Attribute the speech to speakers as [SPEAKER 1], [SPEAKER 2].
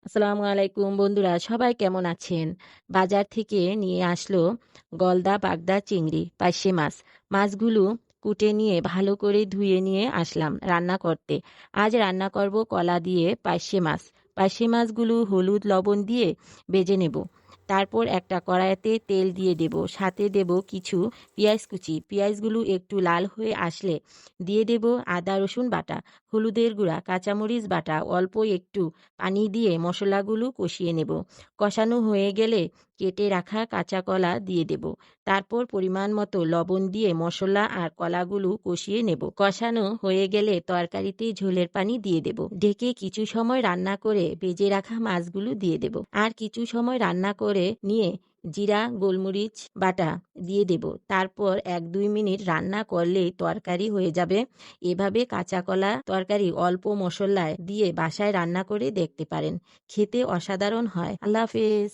[SPEAKER 1] আসসালামু আলাইকুম বন্ধুরা, সবাই কেমন আছেন? বাজার থেকে নিয়ে আসলো গলদা বাগদা চিংড়ি, পার্শে মাছ। মাছগুলো কুটে নিয়ে ভালো করে ধুয়ে নিয়ে আসলাম রান্না করতে। আজ রান্না করব কলা দিয়ে পার্শে মাছ। পার্শে মাছগুলো হলুদ লবণ দিয়ে ভেজে নেব। তারপর একটা কড়াইতে তেল দিয়ে দেব, সাথে দেব কিছু পেঁয়াজ কুচি। পেঁয়াজগুলো একটু লাল হয়ে আসলে দিয়ে দেব আদা রসুন বাটা, হলুদের গুঁড়া, কাঁচামরিচ বাটা, অল্প একটু পানি দিয়ে মশলাগুলো কষিয়ে নেব। কষানো হয়ে গেলে কেটে রাখা কাঁচা কলা দিয়ে দেব। তারপর পরিমাণ মতো লবণ দিয়ে মশলা আর কলাগুলো কষিয়ে নেব। কষানো হয়ে গেলে তরকারিতে ঝোলের পানি দিয়ে দেব। ঢেকে কিছু সময় রান্না করে ভেজে রাখা মাছগুলো দিয়ে দেব। আর কিছু সময় রান্না করে নিয়ে জিরা গোলমরিচ বাটা দিয়ে দেব। তারপর ১-২ মিনিট রান্না করলেই তরকারি হয়ে যাবে। এভাবে কাঁচা কলা তরকারি অল্প মশলায় দিয়ে বাসায় রান্না করে দেখতে পারেন। খেতে অসাধারণ হয়। আল্লাহ হাফেজ।